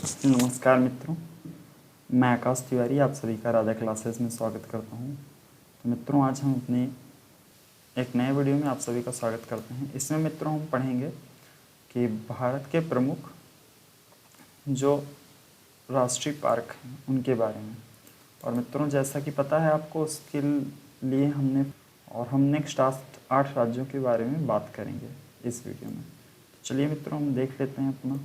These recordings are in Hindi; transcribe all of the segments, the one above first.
नमस्कार मित्रों, मैं आकाश तिवारी आप सभी का राधा क्लासेस में स्वागत करता हूं। तो मित्रों, आज हम अपने एक नए वीडियो में आप सभी का स्वागत करते हैं। इसमें मित्रों हम पढ़ेंगे कि भारत के प्रमुख जो राष्ट्रीय पार्क हैं उनके बारे में। और मित्रों, जैसा कि पता है आपको, उसके लिए हम नेक्स्ट 8 राज्यों के बारे में बात करेंगे इस वीडियो में। तो चलिए मित्रों, हम देख लेते हैं अपना।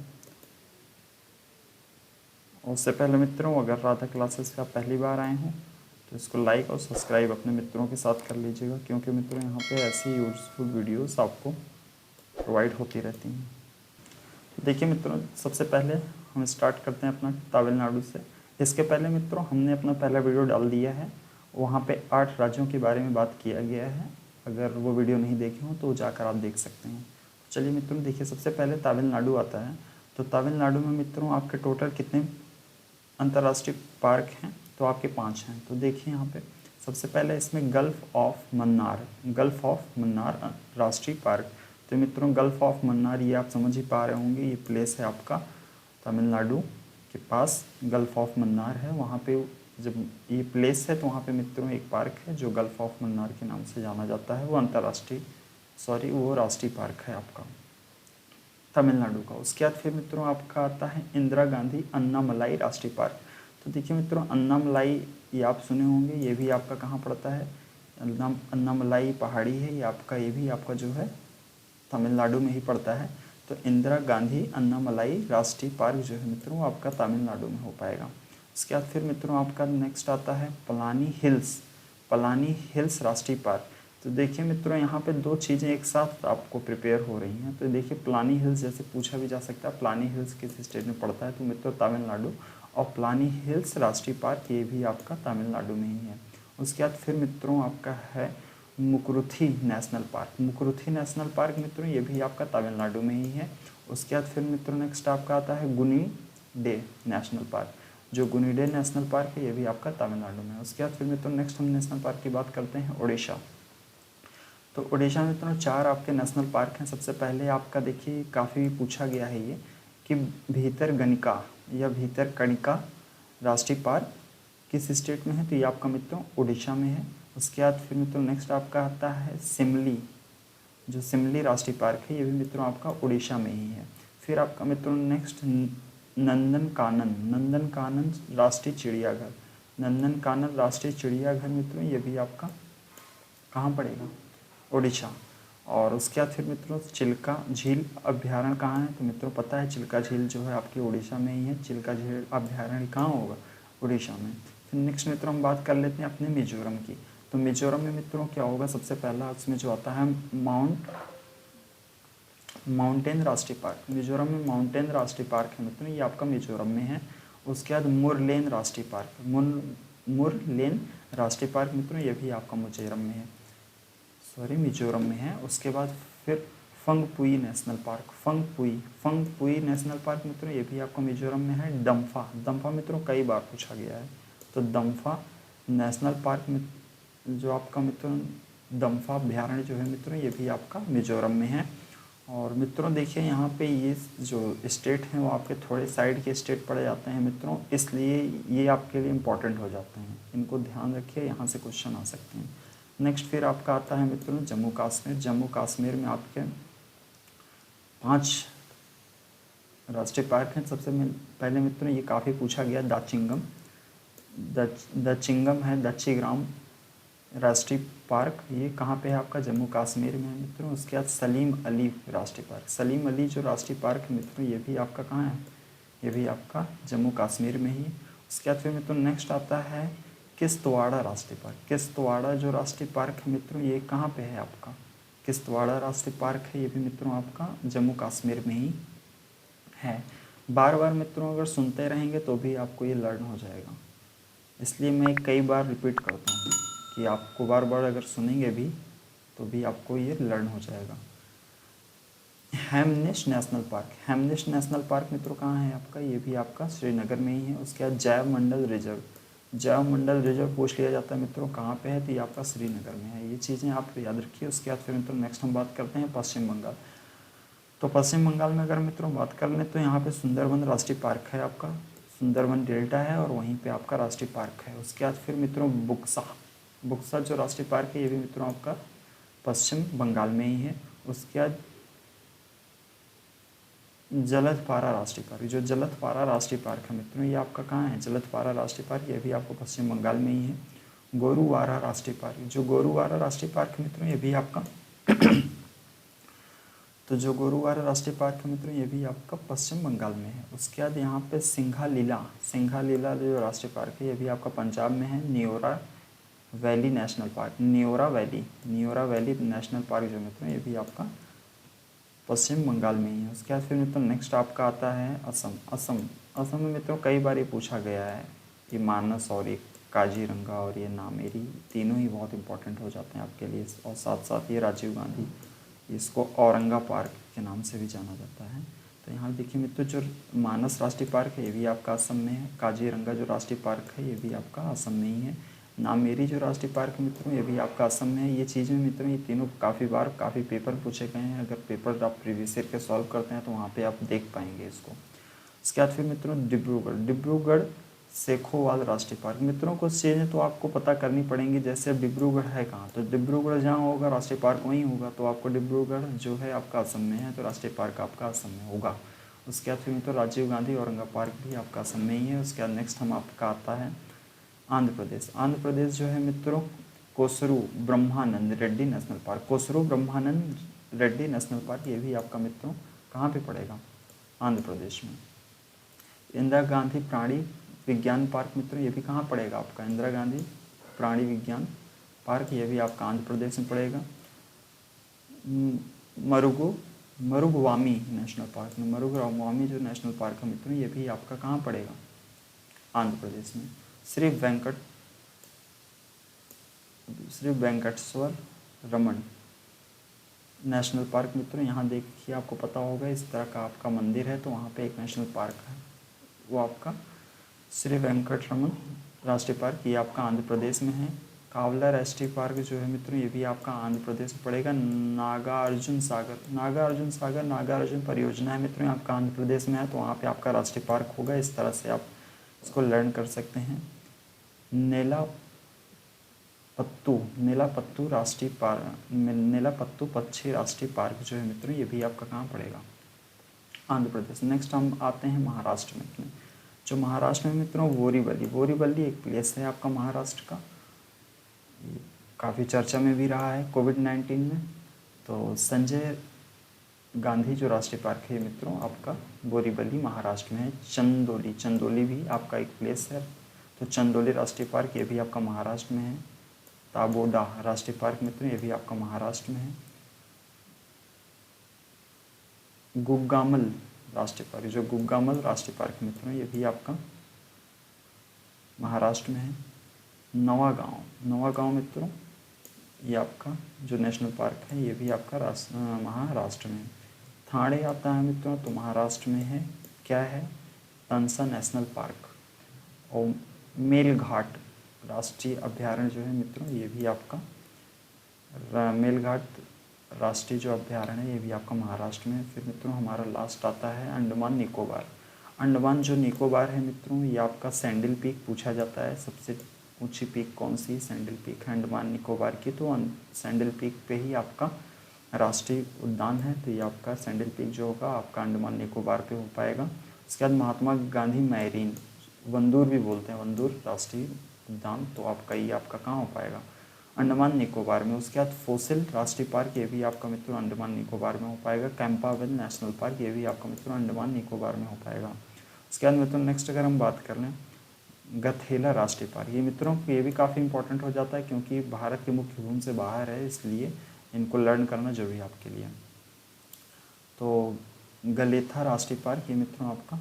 उससे पहले मित्रों, अगर राधा क्लासेस पे आप पहली बार आए हों तो इसको लाइक और सब्सक्राइब अपने मित्रों के साथ कर लीजिएगा, क्योंकि मित्रों यहाँ पे ऐसी यूज़फुल वीडियोस आपको प्रोवाइड होती रहती हैं। तो देखिए मित्रों, सबसे पहले हम स्टार्ट करते हैं अपना तमिलनाडु से। इसके पहले मित्रों हमने अपना पहला वीडियो डाल दिया है, वहाँ पे 8 राज्यों के बारे में बात किया गया है। अगर वो वीडियो नहीं देखे हो तो जाकर आप देख सकते हैं। चलिए मित्रों, देखिए सबसे पहले तमिलनाडु आता है। तो तमिलनाडु में मित्रों आपके टोटल कितने अंतर्राष्ट्रीय पार्क हैं? तो आपके 5 हैं। तो देखिए यहाँ पे सबसे पहले इसमें गल्फ ऑफ मन्नार राष्ट्रीय पार्क। तो मित्रों, गल्फ ऑफ मन्नार ये आप समझ ही पा रहे होंगे, ये प्लेस है आपका तमिलनाडु के पास। गल्फ ऑफ मन्नार है, वहाँ पे जब ये प्लेस है तो वहाँ पे मित्रों एक पार्क है जो गल्फ ऑफ मन्नार के नाम से जाना जाता है। वो राष्ट्रीय पार्क है आपका तमिलनाडु का। उसके बाद फिर मित्रों आपका आता है इंदिरा गांधी अन्नामलाई राष्ट्रीय पार्क। तो देखिए मित्रों, अन्नामलाई ये आप सुने होंगे, ये भी आपका कहाँ पड़ता है? अन्नामलाई पहाड़ी है, ये भी आपका जो है तमिलनाडु में ही पड़ता है। तो इंदिरा गांधी अन्नामलाई राष्ट्रीय पार्क जो है मित्रों आपका तमिलनाडु में हो पाएगा। उसके बाद फिर मित्रों आपका नेक्स्ट आता है पलानी हिल्स राष्ट्रीय पार्क। तो देखिए मित्रों, यहाँ पे 2 चीज़ें एक साथ आपको प्रिपेयर हो रही हैं। तो देखिए, पलानी हिल्स जैसे पूछा भी जा सकता है, पलानी हिल्स किस स्टेट में पड़ता है? तो मित्रों तमिलनाडु। और पलानी हिल्स राष्ट्रीय पार्क ये भी आपका तमिलनाडु में ही है। उसके बाद फिर मित्रों आपका है मुकुरुथी नेशनल पार्क मित्रों, ये भी आपका तमिलनाडु में ही है। उसके बाद फिर मित्रों नेक्स्ट आपका आता है गुनीडे नेशनल पार्क। जो गुनीडे नेशनल पार्क है ये भी आपका तमिलनाडु में है। उसके बाद फिर मित्रों नेक्स्ट हम नेशनल पार्क की बात करते हैं उड़ीसा। तो उड़ीसा में मित्रों 4 आपके नेशनल पार्क हैं। सबसे पहले आपका देखिए, काफ़ी पूछा गया है ये कि भीतरगनिका या भीतरकनिका राष्ट्रीय पार्क किस स्टेट में है? तो ये आपका मित्रों उड़ीसा में है। उसके बाद फिर मित्रों नेक्स्ट आपका आता है सिमली राष्ट्रीय पार्क है, ये भी मित्रों आपका उड़ीसा में ही है। फिर आपका मित्रों नेक्स्ट नंदनकानन राष्ट्रीय चिड़ियाघर मित्रों, ये भी आपका कहाँ पड़ेगा? उड़ीसा। और उसके बाद फिर मित्रों चिल्का झील अभ्यारण्य कहाँ है? तो मित्रों पता है, चिल्का झील जो है आपकी उड़ीसा में ही है। चिल्का झील अभ्यारण्य कहाँ होगा? उड़ीसा में। फिर नेक्स्ट मित्रों हम बात कर लेते हैं अपने मिजोरम की। तो मिजोरम में मित्रों क्या होगा? सबसे पहला उसमें जो आता है माउंटेन राष्ट्रीय पार्क। मिजोरम में माउंटेन राष्ट्रीय पार्क है मित्रों, ये आपका मिजोरम में है। उसके बाद मुरलेन राष्ट्रीय पार्क मित्रों, ये भी आपका मिजोरम में है। उसके बाद फिर फंगपुई नेशनल पार्क मित्रों, ये भी आपका मिजोरम में है। दम्फा मित्रों कई बार पूछा गया है। तो दम्फा नेशनल पार्क में जो आपका मित्रों दम्फा अभ्यारण्य जो है मित्रों, ये भी आपका मिजोरम में है। और मित्रों देखिए, यहाँ पे ये जो स्टेट हैं वो आपके थोड़े साइड के स्टेट पड़े जाते हैं मित्रों, इसलिए ये आपके लिए इम्पॉर्टेंट हो जाते हैं। इनको ध्यान रखिए, यहाँ से क्वेश्चन आ सकते हैं। नेक्स्ट फिर आपका आता है मित्रों जम्मू कश्मीर में आपके 5 राष्ट्रीय पार्क हैं। सबसे पहले मित्रों ये काफ़ी पूछा गया, दचिंगम है, दच्चीग्राम राष्ट्रीय पार्क, ये कहाँ पे है? आपका जम्मू कश्मीर में है मित्रों। उसके बाद सलीम अली राष्ट्रीय पार्क, सलीम अली जो राष्ट्रीय पार्क है मित्रों, ये भी आपका कहाँ है? ये भी आपका जम्मू कश्मीर में ही। उसके बाद फिर मित्रों नेक्स्ट आता है किश्तवाड़ा राष्ट्रीय पार्क। किश्तवाड़ा जो राष्ट्रीय पार्क है मित्रों, ये कहाँ पे है आपका? किश्तवाड़ा राष्ट्रीय पार्क है, ये भी मित्रों आपका जम्मू कश्मीर में ही है। बार बार मित्रों अगर सुनते रहेंगे तो भी आपको ये लर्न हो जाएगा, इसलिए मैं कई बार रिपीट करता हूँ कि आपको बार बार अगर सुनेंगे भी तो भी आपको ये लर्न हो जाएगा। हेमनिश नेशनल पार्क मित्रों कहाँ है आपका? ये भी आपका श्रीनगर में ही है। उसके बाद जैव मंडल रिजर्व पूछ लिया जाता है मित्रों, कहाँ पे है? तो ये आपका श्रीनगर में है। ये चीज़ें आप याद रखिए। उसके बाद फिर मित्रों नेक्स्ट हम बात करते हैं पश्चिम बंगाल। तो पश्चिम बंगाल में अगर मित्रों बात कर लें तो यहाँ पे सुंदरबन राष्ट्रीय पार्क है आपका, सुंदरबन डेल्टा है और वहीं पे आपका राष्ट्रीय पार्क है। उसके बाद फिर मित्रों बुक्सा जो राष्ट्रीय पार्क है ये भी मित्रों आपका पश्चिम बंगाल में ही है। उसके बाद जलदपारा राष्ट्रीय पार्क, जो जलदपारा राष्ट्रीय पार्क है मित्रों ये आपका कहाँ है, जलदपारा राष्ट्रीय पार्क ये भी आपको पश्चिम बंगाल में ही है। गोरुवारा राष्ट्रीय पार्क, जो गोरुवारा राष्ट्रीय पार्क है मित्रों ये भी आपका तो जो गोरुवारा राष्ट्रीय पार्क है मित्रों ये भी आपका पश्चिम बंगाल में है। उसके बाद यहाँ पे सिंघालीला जो राष्ट्रीय पार्क है ये भी आपका पंजाब में है। Neora valley national park, Neora valley national park जो मित्रों ये भी आपका पश्चिम बंगाल में ही है। उसके बाद फिर मित्रों नेक्स्ट आपका आता है असम में मित्रों कई बार ये पूछा गया है कि मानस और ये काजीरंगा और ये नामेरी तीनों ही बहुत इंपॉर्टेंट हो जाते हैं आपके लिए। और साथ साथ ये राजीव गांधी, इसको औरंगा पार्क के नाम से भी जाना जाता है। तो यहाँ देखिए मित्रों जो मानस राष्ट्रीय पार्क है ये भी आपका असम में है। काजीरंगा जो राष्ट्रीय पार्क है ये भी आपका असम में ही है। नामेरी जो राष्ट्रीय पार्क है मित्रों ये भी आपका असम में है। ये चीज़ें मित्रों ये तीनों काफ़ी पेपर पूछे गए हैं। अगर पेपर आप प्रीवियस ईयर के सॉल्व करते हैं तो वहाँ पे आप देख पाएंगे इसको। इसके बाद फिर मित्रों डिब्रूगढ़ सेखोवाल राष्ट्रीय पार्क, मित्रों कुछ चीज़ें तो आपको पता करनी पड़ेंगी। जैसे डिब्रूगढ़ है कहाँ, तो डिब्रूगढ़ जहाँ होगा राष्ट्रीय पार्क वहीं होगा। तो आपको डिब्रूगढ़ जो है आपका असम में है तो राष्ट्रीय पार्क आपका असम में होगा। उसके बाद फिर मित्रों राजीव गांधी औरंगा पार्क भी आपका असम में ही है। उसके बाद नेक्स्ट हम आपका आता है आंध्र प्रदेश जो है मित्रों कोसरू ब्रह्मानंद रेड्डी नेशनल पार्क, कोसरू ब्रह्मानंद रेड्डी नेशनल पार्क ये भी आपका मित्रों कहाँ पे पड़ेगा, आंध्र प्रदेश में। इंदिरा गांधी प्राणी विज्ञान पार्क मित्रों ये भी कहाँ पड़ेगा आपका, इंदिरा गांधी प्राणी विज्ञान पार्क ये भी आपका आंध्र प्रदेश में पड़ेगा। मरुगवामी नेशनल पार्क, मरुगवामी जो नेशनल पार्क है मित्रों ये भी आपका कहाँ पड़ेगा, आंध्र प्रदेश में। श्री वेंकटेश्वर रमन नेशनल पार्क मित्रों यहाँ देखिए आपको पता होगा इस तरह का आपका मंदिर है तो वहाँ पे एक नेशनल पार्क है वो आपका श्री वेंकटरमन राष्ट्रीय पार्क ये आपका आंध्र प्रदेश में है। कावला राष्ट्रीय पार्क जो है मित्रों ये भी आपका आंध्र प्रदेश में पड़ेगा। नागार्जुन परियोजना है मित्रों आपका आंध्र प्रदेश में है तो वहाँ पे आपका राष्ट्रीय पार्क होगा। इस तरह से आप इसको लर्न कर सकते हैं। नेलापत्तू राष्ट्रीय पार्क, नेलापत्तू पक्षी राष्ट्रीय पार्क जो है मित्रों ये भी आपका कहाँ पड़ेगा, आंध्र प्रदेश। नेक्स्ट हम आते हैं महाराष्ट्र में, जो महाराष्ट्र में मित्रों बोरीवली एक प्लेस है आपका महाराष्ट्र का, काफ़ी चर्चा में भी रहा है कोविड-19 में। तो संजय गांधी जो राष्ट्रीय पार्क है मित्रों आपका बोरीवली महाराष्ट्र में है। चंदोली भी आपका एक प्लेस है तो चंदोली राष्ट्रीय पार्क ये भी आपका महाराष्ट्र में है। ताबोडा राष्ट्रीय पार्क मित्रों ये भी आपका महाराष्ट्र में है। गुग्गामल राष्ट्रीय पार्क, जो गुग्गामल राष्ट्रीय पार्क मित्रों ये भी आपका महाराष्ट्र में है। नवागांव मित्रों ये आपका जो नेशनल पार्क है ये भी आपका महाराष्ट्र में। थाने आता है मित्रों तो महाराष्ट्र में है, क्या है, तंसा नेशनल पार्क। और मेलघाट राष्ट्रीय अभ्यारण्य जो है मित्रों ये भी आपका मेलघाट राष्ट्रीय जो अभ्यारण्य है ये भी आपका महाराष्ट्र में। फिर मित्रों हमारा लास्ट आता है अंडमान जो निकोबार है मित्रों ये आपका सैंडल पीक पूछा जाता है। सबसे ऊंची पीक कौन सी, सैंडल पीक है अंडमान निकोबार की। तो सैंडल पीक पे ही आपका राष्ट्रीय उद्यान है तो ये आपका सैंडल पीक जो होगा आपका अंडमान निकोबार पे हो पाएगा। उसके बाद महात्मा गांधी मैरीन, वंदूर भी बोलते हैं, वंदूर राष्ट्रीय उद्यान तो आपका ये आपका कहाँ हो पाएगा, अंडमान निकोबार में। उसके बाद फोसिल राष्ट्रीय पार्क ये भी आपका मित्रों अंडमान निकोबार में हो पाएगा। कैंपावेल नेशनल पार्क ये भी आपका मित्रों अंडमान निकोबार में हो पाएगा। उसके बाद मित्रों नेक्स्ट अगर हम बात कर लें गथेला राष्ट्रीय पार्क, ये मित्रों ये भी काफ़ी इंपॉर्टेंट हो जाता है क्योंकि भारत के मुख्य भूमि से बाहर है इसलिए इनको लर्न करना जरूरी है आपके लिए। तो गलेथा राष्ट्रीय पार्क ये मित्रों आपका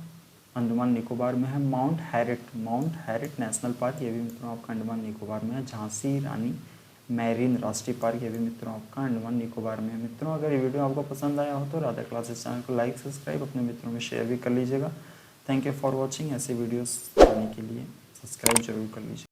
अंडमान निकोबार में है। माउंट हैरिट नेशनल पार्क ये भी मित्रों आपका अंडमान निकोबार में है। झांसी रानी मैरीन राष्ट्रीय पार्क ये भी मित्रों आपका अंडमान निकोबार में है। मित्रों अगर ये वीडियो आपको पसंद आया हो तो राधा क्लासेस चैनल को लाइक सब्सक्राइब अपने मित्रों में शेयर भी कर लीजिएगा। Thank you for watching. ऐसे वीडियोस पाने के लिए सब्सक्राइब जरूर कर लीजिएगा।